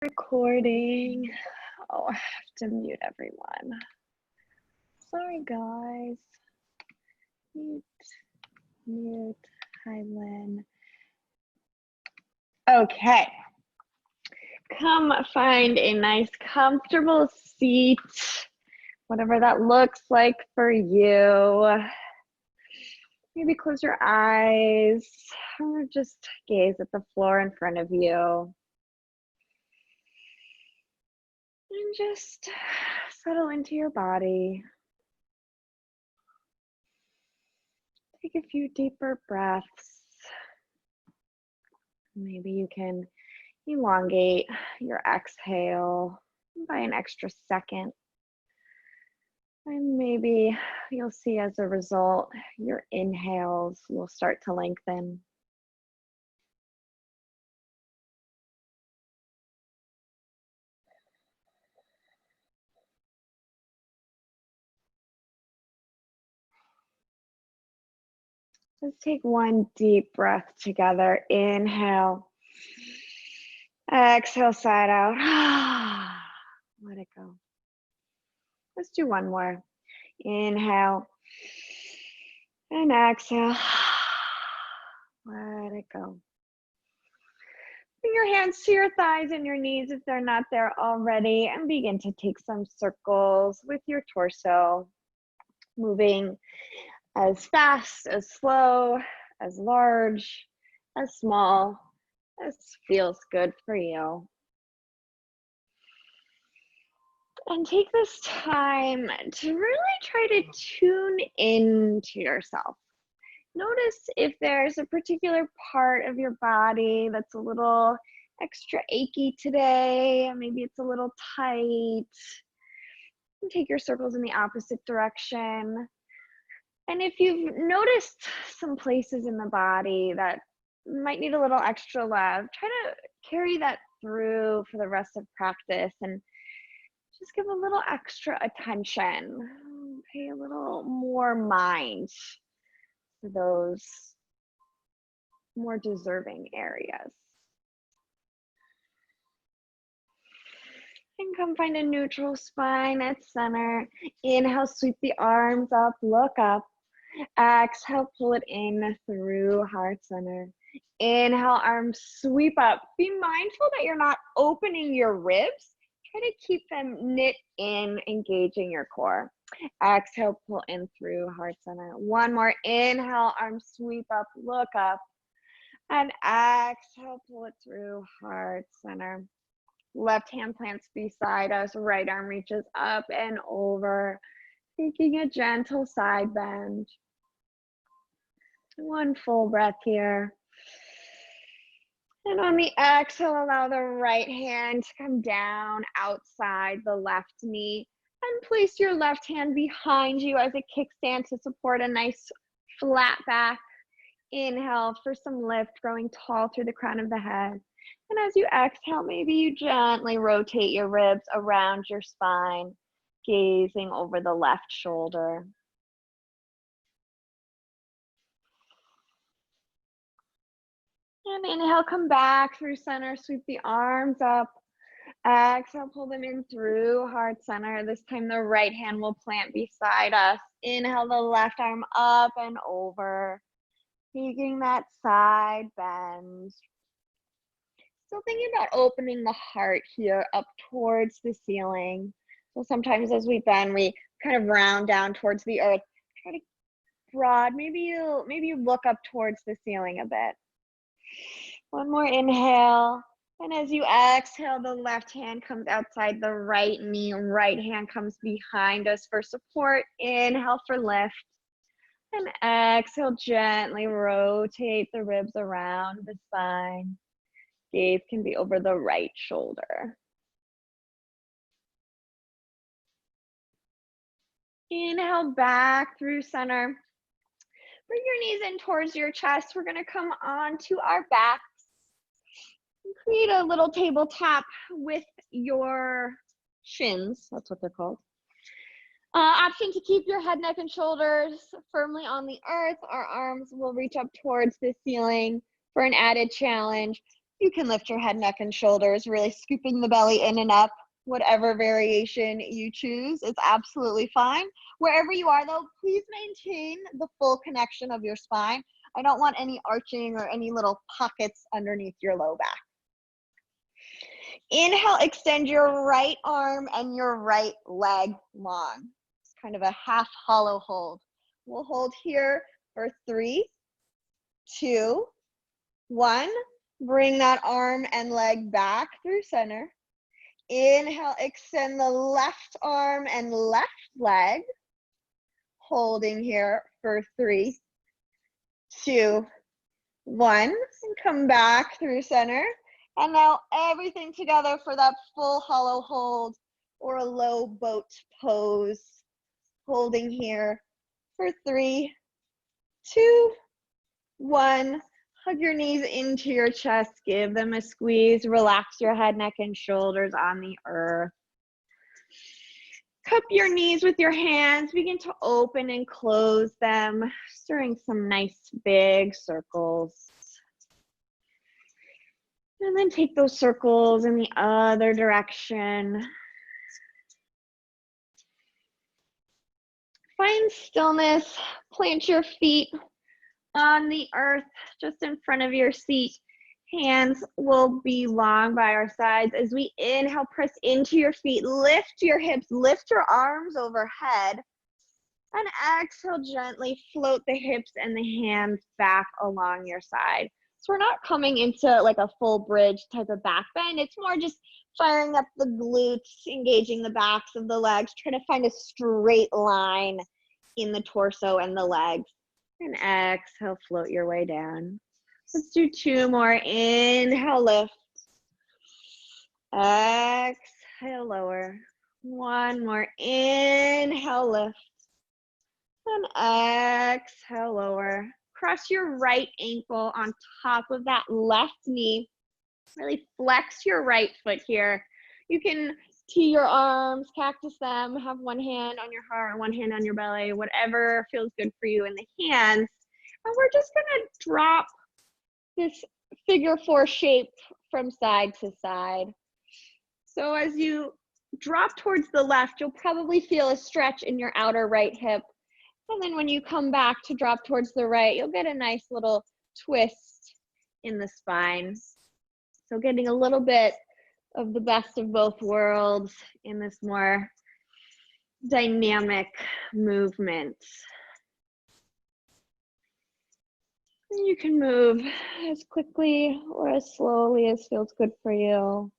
Recording. Oh, I have to mute everyone. Sorry, guys. Mute. Hi, Lynn. Okay. Come find a nice, comfortable seat, whatever that looks like for you. Maybe close your eyes or just gaze at the floor in front of you. And just settle into your body. Take a few deeper breaths. Maybe you can elongate your exhale by an extra second. And maybe you'll see as a result, your inhales will start to lengthen. Let's take one deep breath together. Inhale. Exhale, side out. Let it go. Let's do one more. Inhale. And exhale. Let it go. Bring your hands to your thighs and your knees if they're not there already, and begin to take some circles with your torso, moving as fast, as slow, as large, as small, as feels good for you. And take this time to really try to tune into yourself. Notice if there's a particular part of your body that's a little extra achy today, maybe it's a little tight. Take your circles in the opposite direction. And if you've noticed some places in the body that might need a little extra love, try to carry that through for the rest of practice and just give a little extra attention. Pay a little more mind to those more deserving areas. And come find a neutral spine at center. Inhale, sweep the arms up, look up. Exhale, pull it in through heart center. Inhale, arms sweep up. Be mindful that you're not opening your ribs. Try to keep them knit in, engaging your core. Exhale, pull in through heart center. One more. Inhale, arms sweep up, look up. And exhale, pull it through heart center. Left hand plants beside us, right arm reaches up and over, taking a gentle side bend. One full breath here. And on the exhale, allow the right hand to come down outside the left knee and place your left hand behind you as a kickstand to support a nice flat back. Inhale for some lift, growing tall through the crown of the head. And as you exhale, maybe you gently rotate your ribs around your spine, gazing over the left shoulder. And inhale, come back through center, sweep the arms up. Exhale, pull them in through heart center. This time the right hand will plant beside us. Inhale, the left arm up and over, taking that side bend. Still thinking about opening the heart here up towards the ceiling. So sometimes as we bend, we kind of round down towards the earth. Try to broad, maybe you look up towards the ceiling a bit. One more inhale. And as you exhale, the left hand comes outside the right knee. Right hand comes behind us for support. Inhale for lift. And exhale, gently rotate the ribs around the spine. Gaze can be over the right shoulder. Inhale back through center. Bring your knees in towards your chest. We're gonna come onto our backs. And create a little tabletop with your shins, that's what they're called. Option to keep your head, neck, and shoulders firmly on the earth. Our arms will reach up towards the ceiling for an added challenge. You can lift your head, neck, and shoulders, really scooping the belly in and up. Whatever variation you choose is absolutely fine. Wherever you are though, please maintain the full connection of your spine. I don't want any arching or any little pockets underneath your low back. Inhale, extend your right arm and your right leg long. It's kind of a half hollow hold. We'll hold here for 3, 2, 1. Bring that arm and leg back through center. Inhale, extend the left arm and left leg. Holding here for 3, 2, 1. And come back through center. And now everything together for that full hollow hold or a low boat pose. Holding here for 3, 2, 1. Hug your knees into your chest, give them a squeeze, relax your head, neck, and shoulders on the earth. Cup your knees with your hands, begin to open and close them, stirring some nice big circles. And then take those circles in the other direction. Find stillness, plant your feet on the earth just in front of your seat. Hands will be long by our sides. As we inhale, press into your feet, lift your hips, lift your arms overhead, and exhale, gently float the hips and the hands back along your side. So we're not coming into like a full bridge type of back bend. It's more just firing up the glutes, engaging the backs of the legs, trying to find a straight line in the torso and the legs. And exhale, float your way down. Let's do 2 more. Inhale, lift. Exhale, lower. 1 more. Inhale, lift. And exhale, lower. Cross your right ankle on top of that left knee. Really flex your right foot here. You can tee your arms, cactus them, have one hand on your heart, one hand on your belly, whatever feels good for you in the hands. And we're just gonna drop this figure 4 shape from side to side. So as you drop towards the left, you'll probably feel a stretch in your outer right hip. And then when you come back to drop towards the right, you'll get a nice little twist in the spine. So getting a little bit of the best of both worlds in this more dynamic movement. And you can move as quickly or as slowly as feels good for you.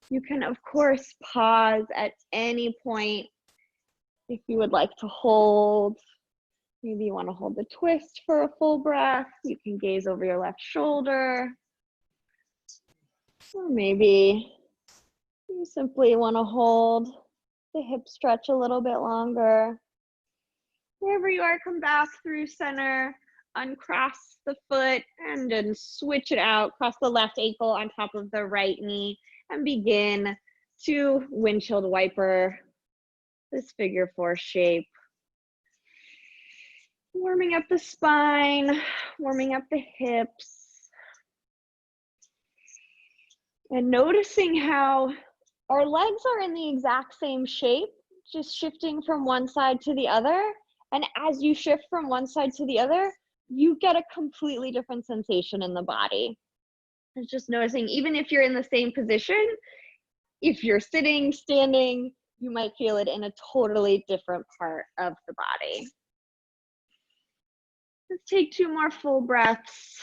You can, of course, pause at any point if you would like to hold. Maybe you want to hold the twist for a full breath. You can gaze over your left shoulder. Or maybe you simply want to hold the hip stretch a little bit longer. Wherever you are, come back through center, uncross the foot, and then switch it out. Cross the left ankle on top of the right knee and begin to windshield wiper this figure 4 shape. Warming up the spine, warming up the hips, and noticing how our legs are in the exact same shape, just shifting from one side to the other. And as you shift from one side to the other, you get a completely different sensation in the body. It's just noticing, even if you're in the same position, if you're sitting, standing, you might feel it in a totally different part of the body. Let's take 2 more full breaths.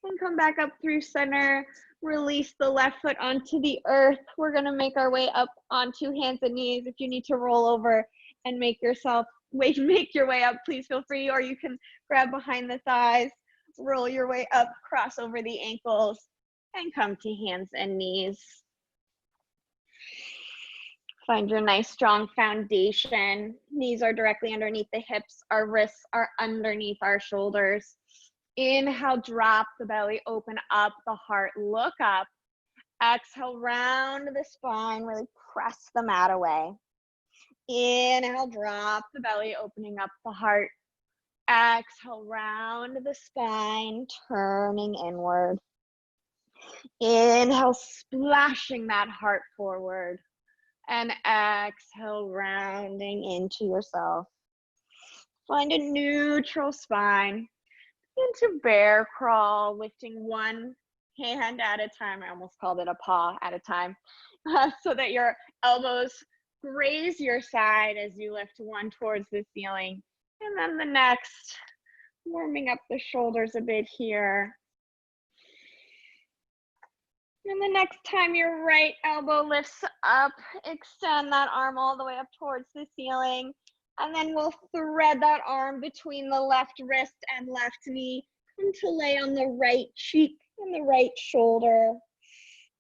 And come back up through center. Release the left foot onto the earth. We're gonna make our way up onto hands and knees. If you need to roll over and make your way up, please feel free, or you can grab behind the thighs, roll your way up, cross over the ankles, and come to hands and knees. Find your nice strong foundation. Knees are directly underneath the hips. Our wrists are underneath our shoulders. Inhale, drop the belly, open up the heart, look up. Exhale, round the spine, really press the mat away. Inhale, drop the belly, opening up the heart. Exhale, round the spine, turning inward. Inhale, splashing that heart forward. And exhale, rounding into yourself. Find a neutral spine. Into bear crawl, lifting one hand at a time. I almost called it a paw at a time. So that your elbows graze your side as you lift one towards the ceiling. And then the next, warming up the shoulders a bit here. And the next time your right elbow lifts up, extend that arm all the way up towards the ceiling. And then we'll thread that arm between the left wrist and left knee. Come to lay on the right cheek and the right shoulder.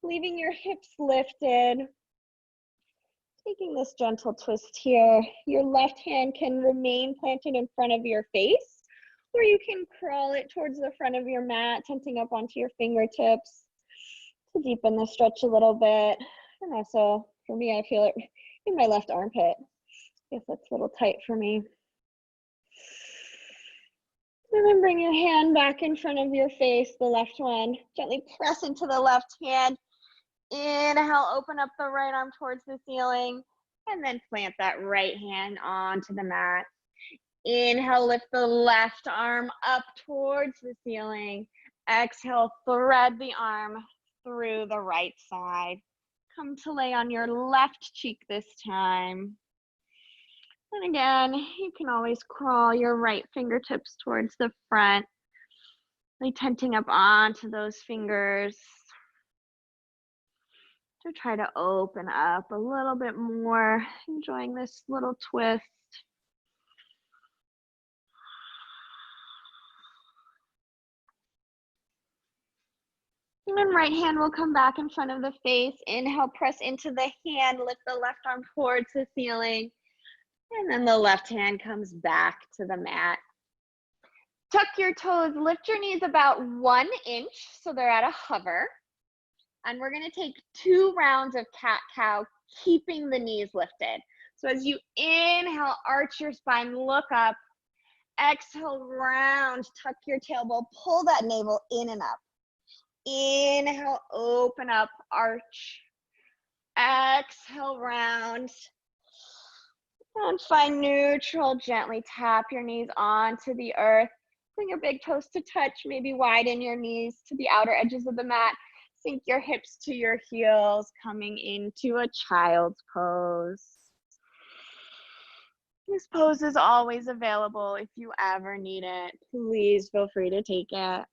Leaving your hips lifted. Taking this gentle twist here. Your left hand can remain planted in front of your face, or you can crawl it towards the front of your mat, tenting up onto your fingertips to deepen the stretch a little bit. And also, for me, I feel it in my left armpit. I guess that's a little tight for me. And then bring your hand back in front of your face, the left one. Gently press into the left hand. Inhale, open up the right arm towards the ceiling. And then plant that right hand onto the mat. Inhale, lift the left arm up towards the ceiling. Exhale, thread the arm through the right side. Come to lay on your left cheek this time. And again, you can always crawl your right fingertips towards the front, like tenting up onto those fingers to try to open up a little bit more, enjoying this little twist. And then right hand will come back in front of the face. Inhale, press into the hand, lift the left arm towards the ceiling. And then the left hand comes back to the mat. Tuck your toes, lift your knees about 1 inch so they're at a hover. And we're gonna take 2 rounds of cat-cow, keeping the knees lifted. So as you inhale, arch your spine, look up. Exhale, round, tuck your tailbone, pull that navel in and up. Inhale, open up, arch. Exhale, round. And find neutral, gently tap your knees onto the earth. Bring your big toes to touch, maybe widen your knees to the outer edges of the mat. Sink your hips to your heels, coming into a child's pose. This pose is always available if you ever need it. Please feel free to take it.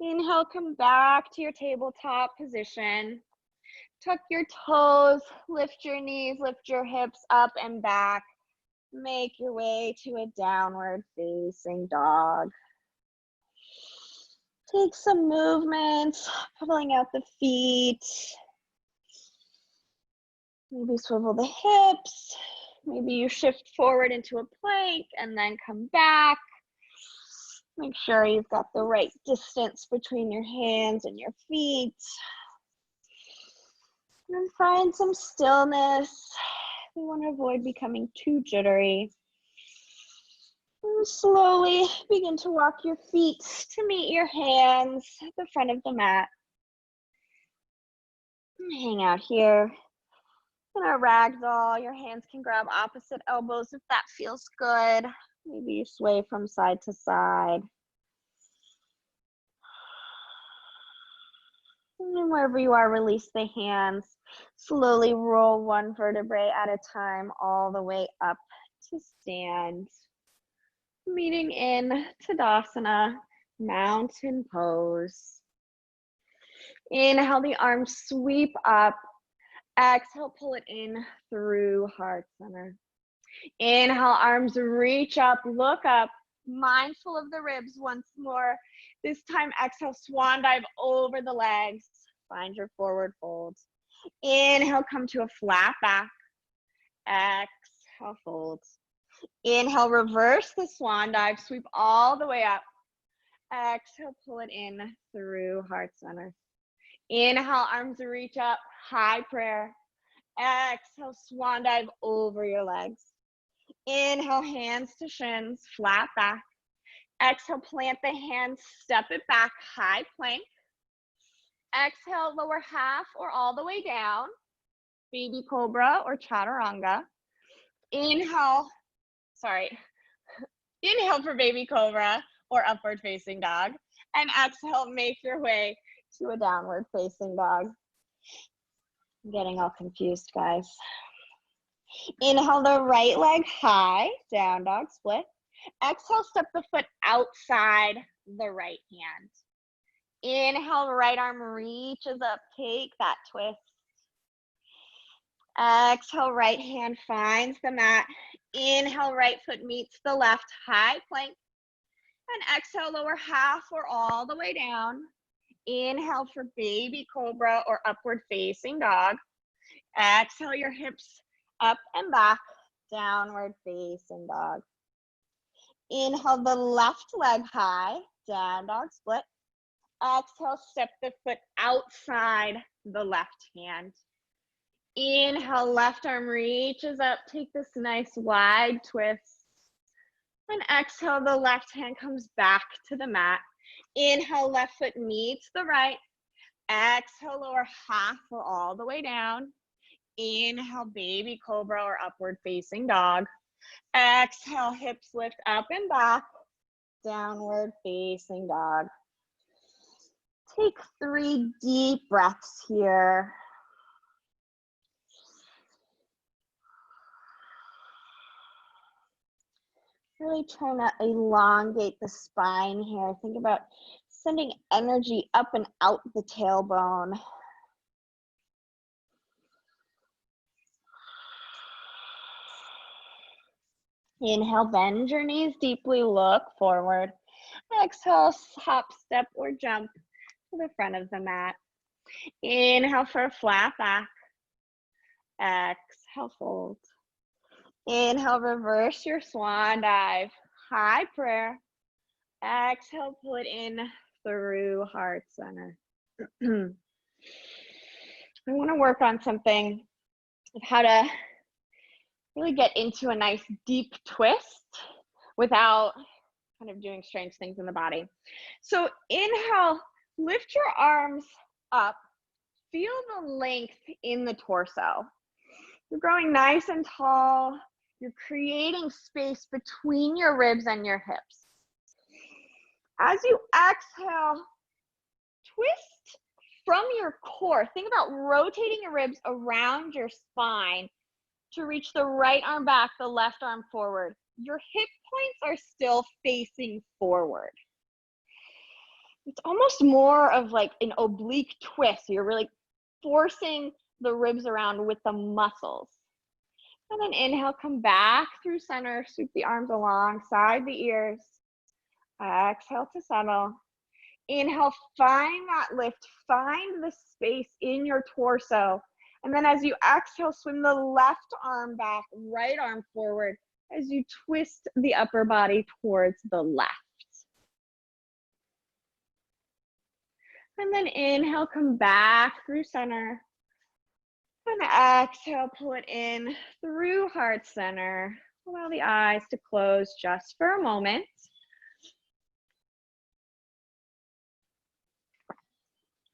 Inhale, come back to your tabletop position. Tuck your toes, lift your knees, lift your hips up and back. Make your way to a downward facing dog. Take some movement, pulling out the feet. Maybe swivel the hips. Maybe you shift forward into a plank and then come back. Make sure you've got the right distance between your hands and your feet. And find some stillness. We want to avoid becoming too jittery. And slowly begin to walk your feet to meet your hands at the front of the mat. And hang out here. In our ragdoll, your hands can grab opposite elbows if that feels good. Maybe you sway from side to side. And wherever you are, release the hands. Slowly roll one vertebrae at a time all the way up to stand. Meeting in Tadasana, mountain pose. Inhale, the arms sweep up. Exhale, pull it in through heart center. Inhale, arms reach up, look up, mindful of the ribs once more. This time, exhale, swan dive over the legs. Find your forward fold. Inhale, come to a flat back. Exhale, fold. Inhale, reverse the swan dive, sweep all the way up. Exhale, pull it in through heart center. Inhale, arms reach up, high prayer. Exhale, swan dive over your legs. Inhale, hands to shins, flat back. Exhale, plant the hands, step it back, high plank. Exhale, lower half or all the way down, baby cobra or chaturanga. Inhale for baby cobra or upward facing dog. And exhale, make your way to a downward facing dog. I'm getting all confused, guys. Inhale the right leg high, down dog split. Exhale, step the foot outside the right hand. Inhale, right arm reaches up, take that twist. Exhale, right hand finds the mat. Inhale, right foot meets the left, high plank. And exhale, lower half or all the way down. Inhale for baby cobra or upward facing dog. Exhale your hips up and back, downward facing dog. Inhale the left leg high, down dog split. Exhale, step the foot outside the left hand. Inhale, left arm reaches up, take this nice wide twist. And exhale, the left hand comes back to the mat. Inhale, left foot meets the right. Exhale, lower half or all the way down. Inhale, baby cobra or upward facing dog. Exhale, hips lift up and back, downward facing dog. Take 3 deep breaths here. Really trying to elongate the spine here. Think about sending energy up and out the tailbone. Inhale, bend your knees deeply, look forward. Exhale, hop, step, or jump to the front of the mat. Inhale for a flat back. Exhale, fold. Inhale, reverse your swan dive. High prayer. Exhale, pull it in through heart center. I want to work on something of how to really get into a nice deep twist without kind of doing strange things in the body. So inhale, lift your arms up. Feel the length in the torso. You're growing nice and tall. You're creating space between your ribs and your hips. As you exhale, twist from your core. Think about rotating your ribs around your spine to reach the right arm back, the left arm forward. Your hip points are still facing forward. It's almost more of like an oblique twist. You're really forcing the ribs around with the muscles. And then inhale, come back through center, sweep the arms alongside the ears. Exhale to settle. Inhale, find that lift, find the space in your torso. And then as you exhale, swim the left arm back, right arm forward as you twist the upper body towards the left. And then inhale, come back through center. And exhale, pull it in through heart center. Allow the eyes to close just for a moment.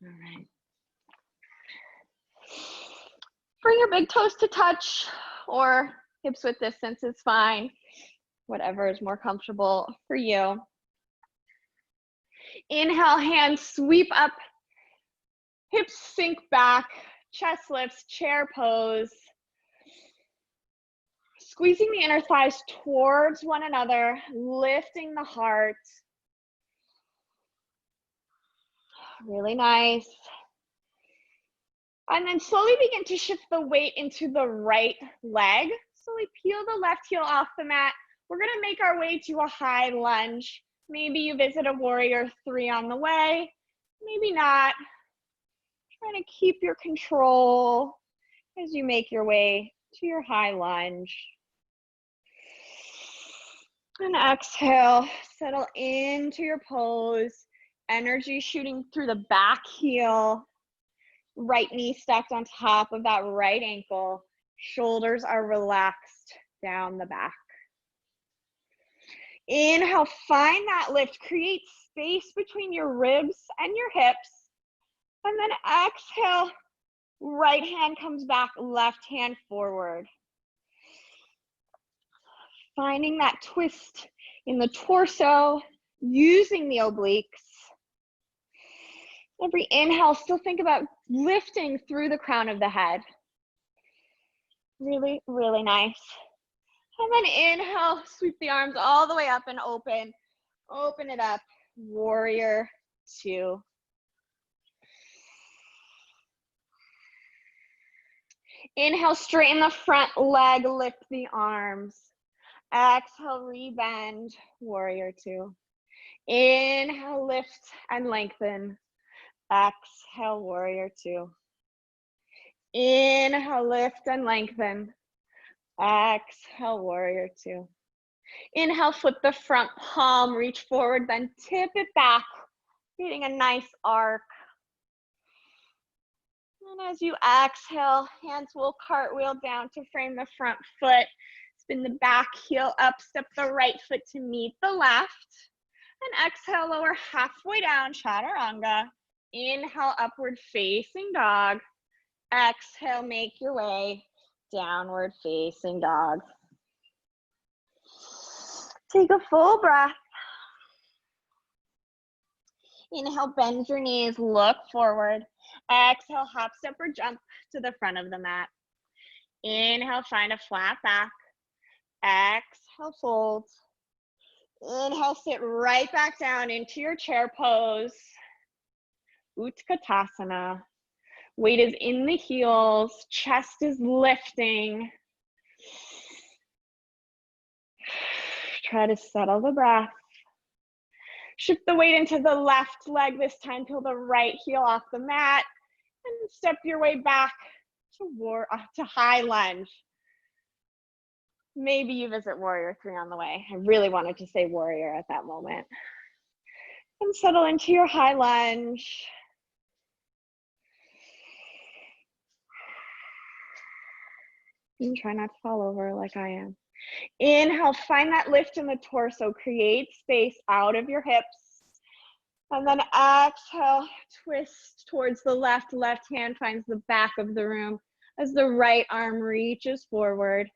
All right. Bring your big toes to touch, or hips width distance is fine. Whatever is more comfortable for you. Inhale, hands sweep up, hips sink back, chest lifts, chair pose. Squeezing the inner thighs towards one another, lifting the heart. Really nice. And then slowly begin to shift the weight into the right leg. Slowly peel the left heel off the mat. We're gonna make our way to a high lunge. Maybe you visit a warrior 3 on the way, maybe not. Trying to keep your control as you make your way to your high lunge. And exhale, settle into your pose. Energy shooting through the back heel. Right knee stacked on top of that right ankle. Shoulders are relaxed down the back. Inhale, find that lift. Create space between your ribs and your hips. And then exhale, right hand comes back, left hand forward. Finding that twist in the torso, using the obliques. Every inhale, still think about lifting through the crown of the head. Really, really nice. And then inhale, sweep the arms all the way up and open. Open it up, warrior two. Inhale, straighten the front leg, lift the arms. Exhale, rebend, warrior two. Inhale, lift and lengthen. Exhale, warrior two. Inhale, lift and lengthen. Exhale, warrior two. Inhale, flip the front palm, reach forward, then tip it back, creating a nice arc. And as you exhale, hands will cartwheel down to frame the front foot. Spin the back heel up, step the right foot to meet the left. And exhale, lower halfway down, chaturanga. Inhale, upward facing dog. Exhale, make your way, downward facing dog. Take a full breath. Inhale, bend your knees, look forward. Exhale, hop, step, or jump to the front of the mat. Inhale, find a flat back. Exhale, fold. Inhale, sit right back down into your chair pose. Utkatasana. Weight is in the heels, chest is lifting. Try to settle the breath. Shift the weight into the left leg this time, peel the right heel off the mat, and step your way back to high lunge. Maybe you visit warrior three on the way. I really wanted to say warrior at that moment. And settle into your high lunge. And try not to fall over like I am. Inhale, find that lift in the torso. Create space out of your hips. And then exhale, twist towards the left. Left hand finds the back of the room as the right arm reaches forward.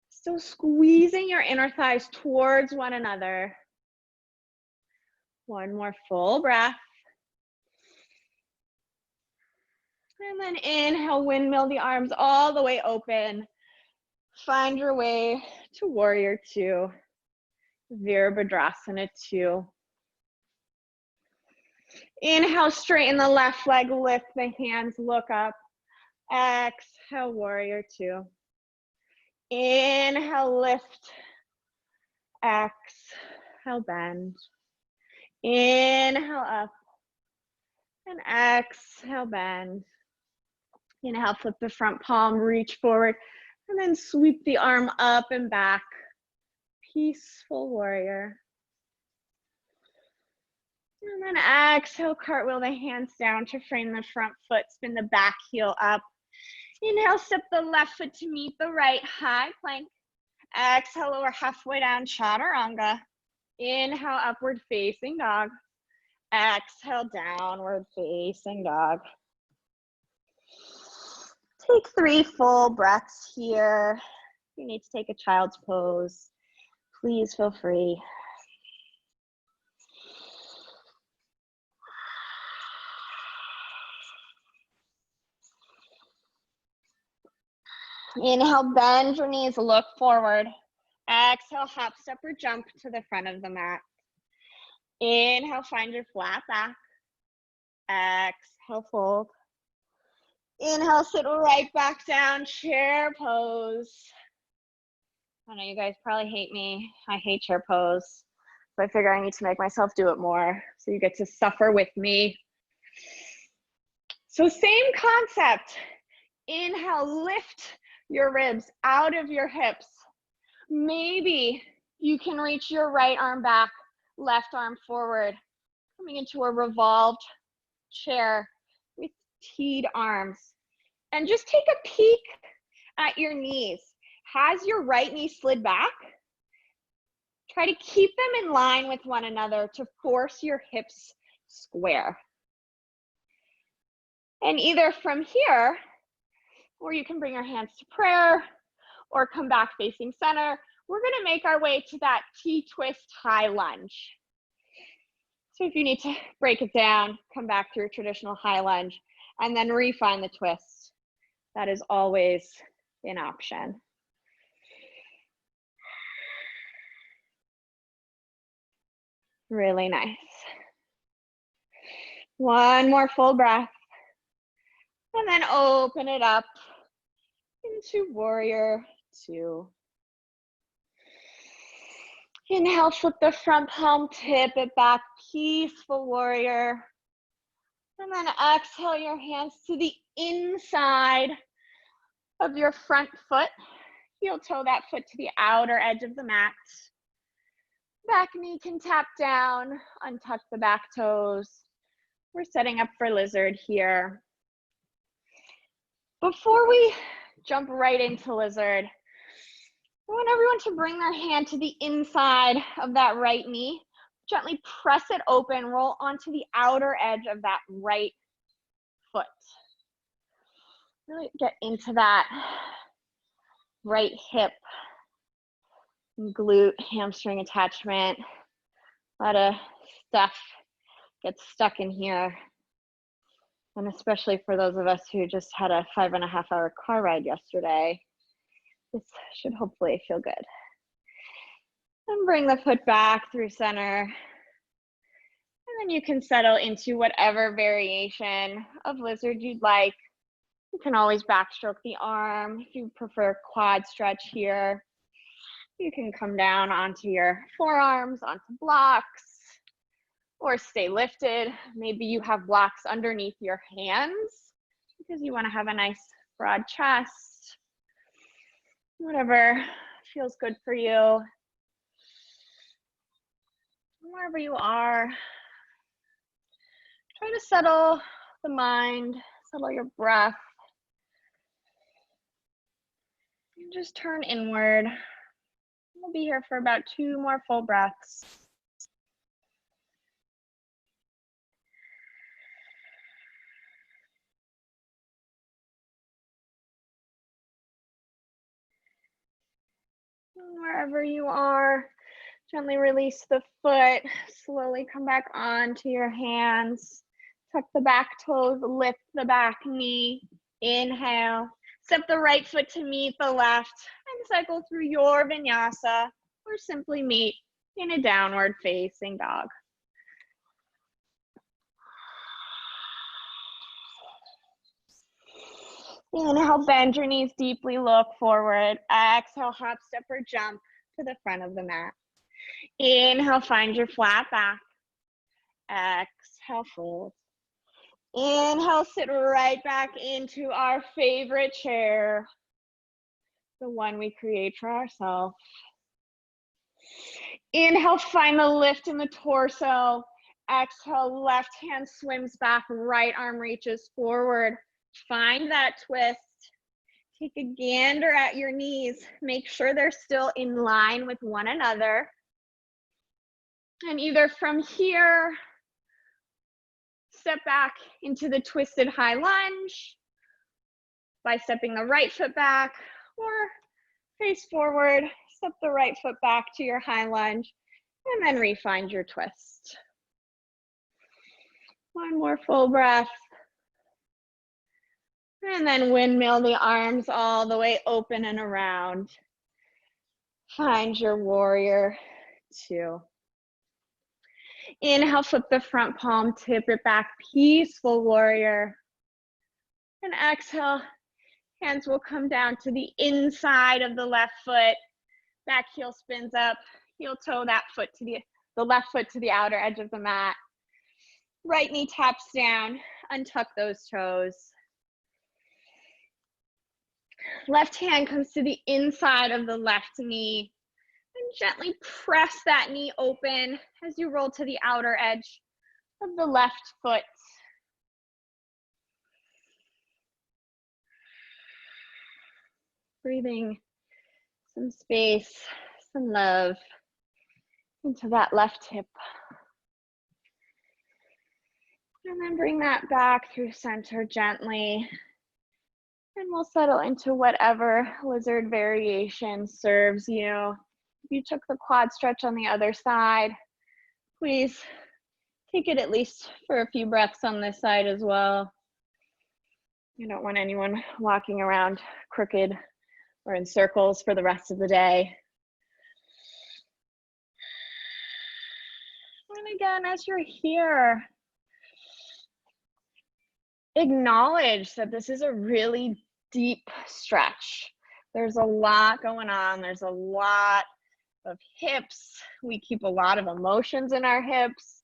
Still squeezing your inner thighs towards one another. One more full breath. And then inhale, windmill the arms all the way open. Find your way to warrior two, Virabhadrasana two. Inhale, straighten the left leg, lift the hands, look up. Exhale, warrior two. Inhale, lift. Exhale, bend. Inhale, up. And exhale, bend. Inhale, flip the front palm, reach forward, and then sweep the arm up and back. Peaceful warrior. And then exhale, cartwheel the hands down to frame the front foot, spin the back heel up. Inhale, step the left foot to meet the right, high plank. Exhale, lower halfway down, chaturanga. Inhale, upward facing dog. Exhale, downward facing dog. Take 3 full breaths here. If you need to take a child's pose, please feel free. Inhale, bend your knees, look forward. Exhale, hop, step, or jump to the front of the mat. Inhale, find your flat back. Exhale, fold. Inhale, sit right back down, chair pose. I know you guys probably hate me. I hate chair pose. So I figure I need to make myself do it more. So you get to suffer with me. So same concept. Inhale, lift your ribs out of your hips. Maybe You can reach your right arm back, left arm forward, coming into a revolved chair with teed arms. And just take a peek at your knees. Has your right knee slid back? Try to keep them in line with one another to force your hips square. And either from here, or you can bring your hands to prayer or come back facing center. We're gonna make our way to that T-twist high lunge. So if you need to break it down, come back to your traditional high lunge and then refine the twist. That is always an option. Really nice. One more full breath. And then open it up into warrior two. Inhale, flip the front palm, tip it back, peaceful warrior. And then exhale your hands to the inside of your front foot. Heel toe that foot to the outer edge of the mat. Back knee can tap down, untuck the back toes. We're setting up for lizard here. Before we jump right into lizard, I want everyone to bring their hand to the inside of that right knee. Gently press it open, roll onto the outer edge of that right foot. Really get into that right hip, glute, hamstring attachment. A lot of stuff gets stuck in here. And especially for those of us who just had a 5.5-hour car ride yesterday, this should hopefully feel good. And bring the foot back through center. And then you can settle into whatever variation of lizard you'd like. You can always backstroke the arm. If you prefer quad stretch here, you can come down onto your forearms, onto blocks, or stay lifted. Maybe you have blocks underneath your hands because you want to have a nice broad chest. Whatever feels good for you. Wherever you are, try to settle the mind, settle your breath. And just turn inward. We'll be here for about 2 more full breaths. Wherever you are, gently release the foot, slowly come back onto your hands. Tuck the back toes, lift the back knee. Inhale, step the right foot to meet the left and cycle through your vinyasa or simply meet in a downward facing dog. Inhale, bend your knees deeply, look forward. Exhale, hop, step, or jump to the front of the mat. Inhale, find your flat back. Exhale, fold. Inhale, sit right back into our favorite chair, the one we create for ourselves. Inhale, find the lift in the torso. Exhale, left hand swims back, right arm reaches forward. Find that twist. Take a gander at your knees. Make sure they're still in line with one another. And either from here, step back into the twisted high lunge by stepping the right foot back, or face forward, step the right foot back to your high lunge, and then refine your twist. One more full breath. And then windmill the arms all the way open and around. Find your warrior two. Inhale, flip the front palm, tip it back, peaceful warrior. And exhale, hands will come down to the inside of the left foot. Back heel spins up, heel toe that foot to the left foot to the outer edge of the mat. Right knee taps down, untuck those toes. Left hand comes to the inside of the left knee. And Gently press that knee open as you roll to the outer edge of the left foot. Breathing some space, some love into that left hip. And then bring that back through center gently. And we'll settle into whatever lizard variation serves you. If you took the quad stretch on the other side, please take it at least for a few breaths on this side as well. You don't want anyone walking around crooked or in circles for the rest of the day. And again, as you're here, acknowledge that this is a really deep stretch. There's a lot going on. There's a lot of hips. We keep a lot of emotions in our hips.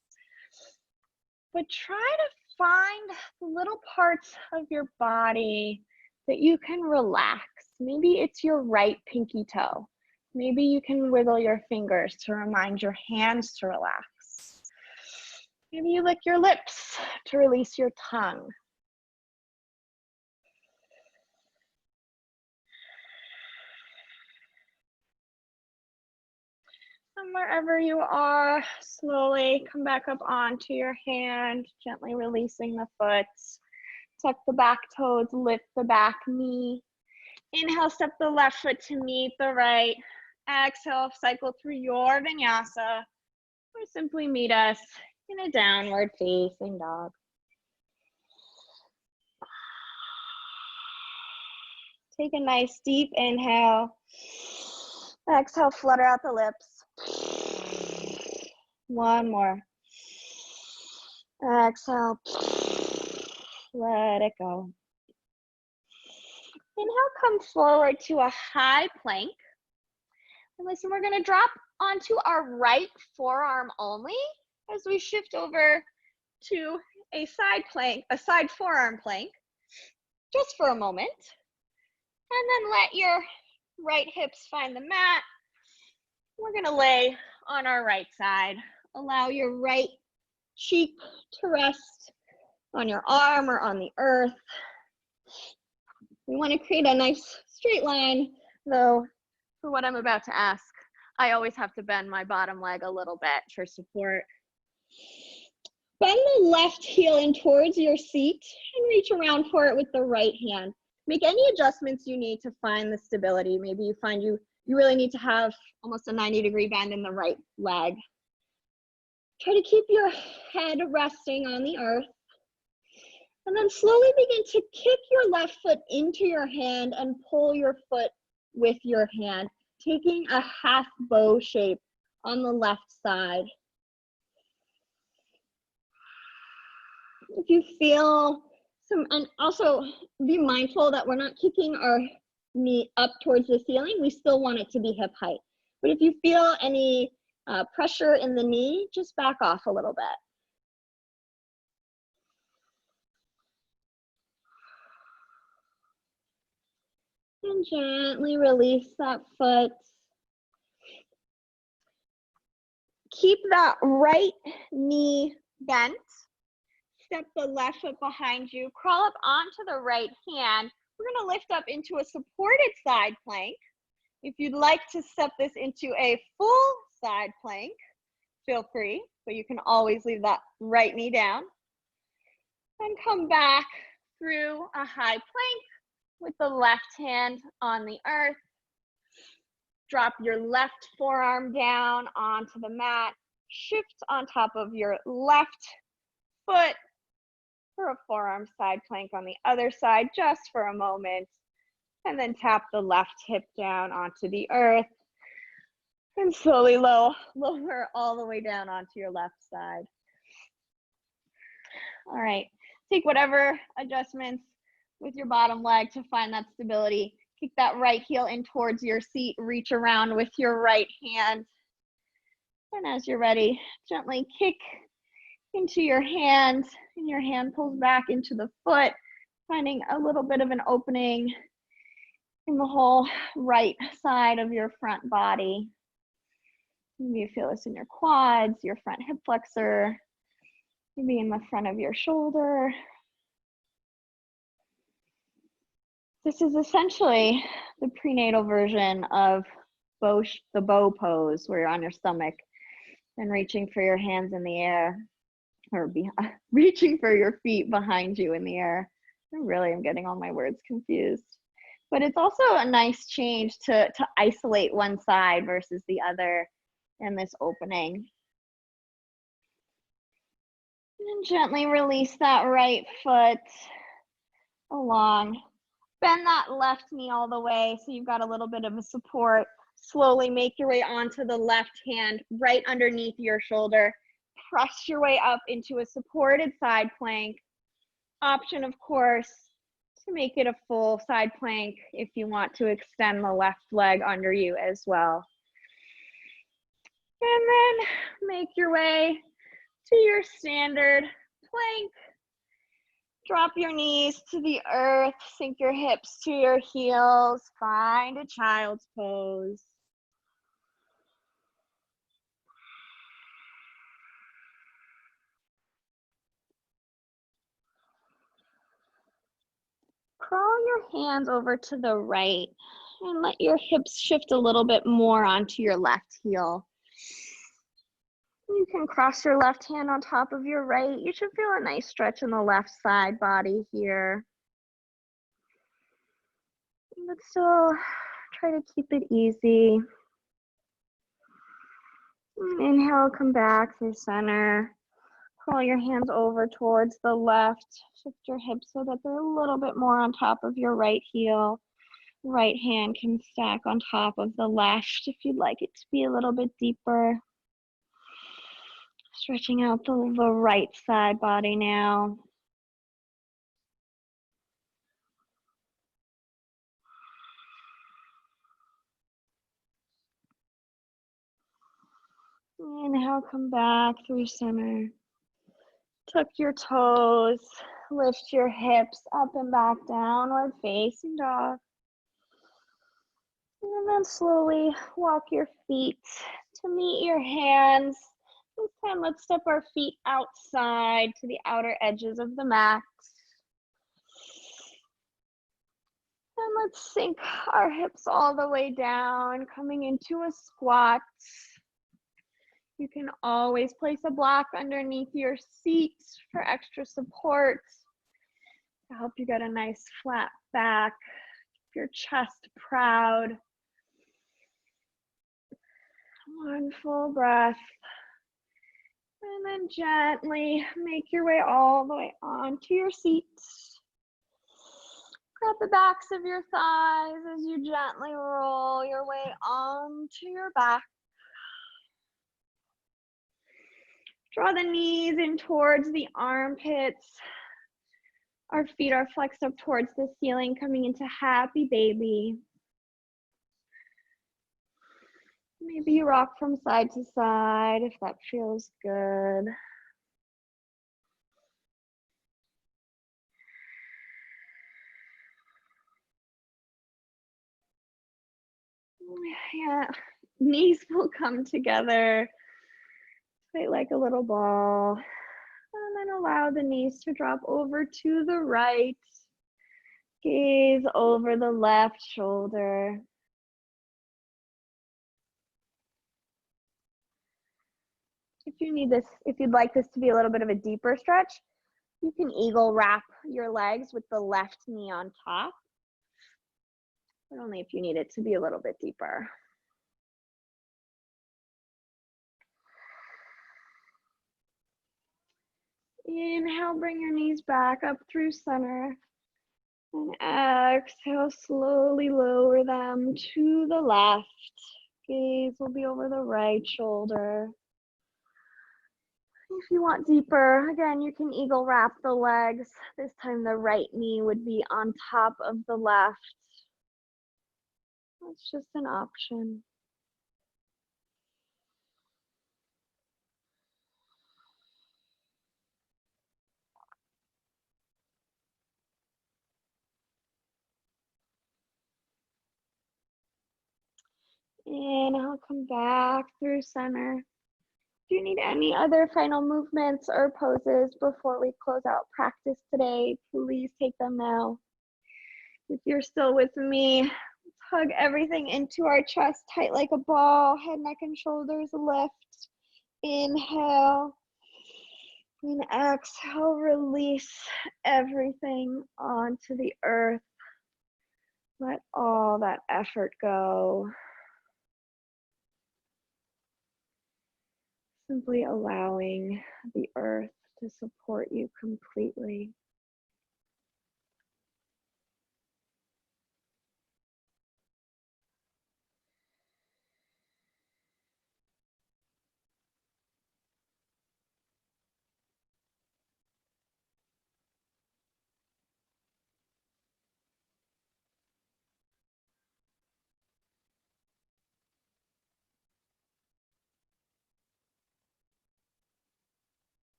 But try to find the little parts of your body that you can relax. Maybe it's your right pinky toe. Maybe you can wiggle your fingers to remind your hands to relax. Maybe you lick your lips to release your tongue. And wherever you are, slowly come back up onto your hand, gently releasing the foot. Tuck the back toes, lift the back knee. Inhale, step the left foot to meet the right. Exhale, cycle through your vinyasa, or simply meet us in a downward facing dog. Take a nice deep inhale. Exhale, flutter out the lips. One more. Exhale, let it go. Inhale, come forward to a high plank. And listen, we're gonna drop onto our right forearm only as we shift over to a side plank, a side forearm plank, just for a moment. And then let your right hips find the mat. We're gonna lay on our right side. Allow your right cheek to rest on your arm or on the earth. We want to create a nice straight line, though for what I'm about to ask, I always have to bend my bottom leg a little bit for support. Bend the left heel in towards your seat and reach around for it with the right hand. Make any adjustments you need to find the stability. Maybe you find you really need to have almost a 90-degree bend in the right leg. Try to keep your head resting on the earth. And then slowly begin to kick your left foot into your hand and pull your foot with your hand, taking a half bow shape on the left side. If you feel some, and also be mindful that we're not kicking our knee up towards the ceiling. We still want it to be hip height. But if you feel any pressure in the knee, just back off a little bit. And gently release that foot. Keep that right knee bent. Step the left foot behind you. Crawl up onto the right hand. We're going to lift up into a supported side plank. If you'd like to step this into a full side plank, feel free, but you can always leave that right knee down. And come back through a high plank with the left hand on the earth. Drop your left forearm down onto the mat. Shift on top of your left foot for a forearm side plank on the other side, just for a moment. And then tap the left hip down onto the earth. And slowly lower all the way down onto your left side. All right, take whatever adjustments with your bottom leg to find that stability. Kick that right heel in towards your seat. Reach around with your right hand. And as you're ready, gently kick into your hand, and your hand pulls back into the foot, finding a little bit of an opening in the whole right side of your front body. Maybe you feel this in your quads, your front hip flexor, maybe in the front of your shoulder. This is essentially the prenatal version of the bow pose, where you're on your stomach and reaching for your hands in the air, or reaching for your feet behind you in the air. I really am getting all my words confused. But it's also a nice change to isolate one side versus the other in this opening. And gently release that right foot along. Bend that left knee all the way so you've got a little bit of a support. Slowly make your way onto the left hand right underneath your shoulder. Press your way up into a supported side plank. Option, of course, to make it a full side plank if you want to extend the left leg under you as well. And then make your way to your standard plank. Drop your knees to the earth, sink your hips to your heels, find a child's pose. Crawl your hands over to the right and let your hips shift a little bit more onto your left heel. You can cross your left hand on top of your right. You should feel a nice stretch in the left side body here. But still try to keep it easy. Inhale, come back through center. Crawl your hands over towards the left. Shift your hips so that they're a little bit more on top of your right heel. Right hand can stack on top of the left if you'd like it to be a little bit deeper. Stretching out the right side body now. Inhale, come back through center. Tuck your toes, lift your hips up and back, downward facing dog. And then slowly walk your feet to meet your hands. This time, let's step our feet outside to the outer edges of the mat. And let's sink our hips all the way down, coming into a squat. You can always place a block underneath your seat for extra support to help you get a nice flat back. Keep your chest proud. One full breath. And then gently make your way all the way onto your seat. Grab the backs of your thighs as you gently roll your way onto your back. Draw the knees in towards the armpits. Our feet are flexed up towards the ceiling, coming into happy baby. Maybe you rock from side to side if that feels good. Yeah, knees will come together, quite like a little ball. And then allow the knees to drop over to the right. Gaze over the left shoulder. If you'd like this to be a little bit of a deeper stretch, you can eagle wrap your legs with the left knee on top, but only if you need it to be a little bit deeper. Inhale, bring your knees back up through center. And exhale, slowly lower them to the left. Gaze will be over the right shoulder. If you want deeper, again, you can eagle wrap the legs. This time the right knee would be on top of the left. That's just an option. Inhale, come back through center. Do you need any other final movements or poses before we close out practice today? Please take them now. If you're still with me, let's hug everything into our chest, tight like a ball, head, neck, and shoulders lift. Inhale. And exhale, release everything onto the earth. Let all that effort go. Simply allowing the earth to support you completely.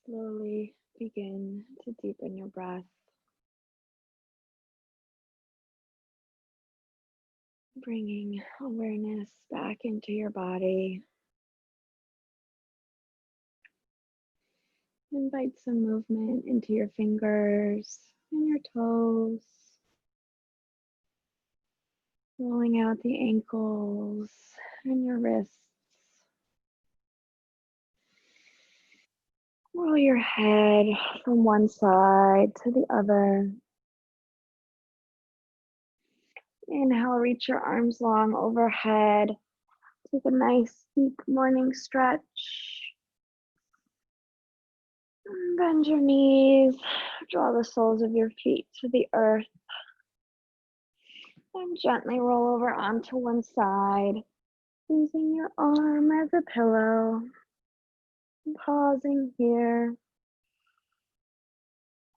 Slowly begin to deepen your breath. Bringing awareness back into your body. Invite some movement into your fingers and your toes. Rolling out the ankles and your wrists. Roll your head from one side to the other. Inhale, reach your arms long overhead. Take a nice deep morning stretch. Bend your knees. Draw the soles of your feet to the earth. And gently roll over onto one side, using your arm as a pillow. Pausing here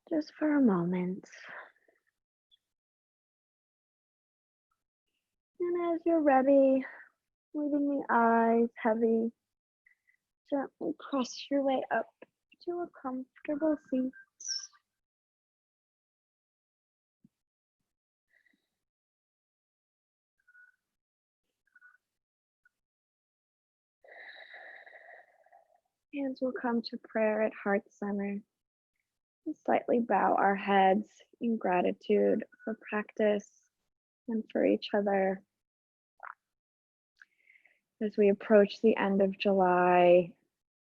just for a moment. And as you're ready, leaving the eyes heavy, gently press your way up to a comfortable seat. Hands will come to prayer at heart center. And slightly bow our heads in gratitude for practice and for each other. As we approach the end of July,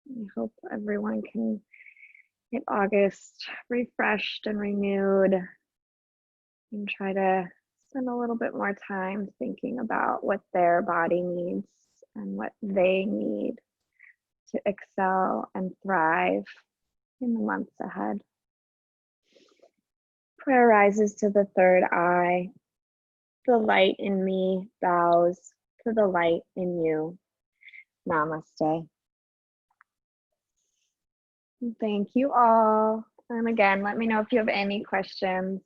I hope everyone can hit August refreshed and renewed, and try to spend a little bit more time thinking about what their body needs and what they need to excel and thrive in the months ahead. Prayer rises to the third eye. The light in me bows to the light in you. Namaste. Thank you all. And again, let me know if you have any questions.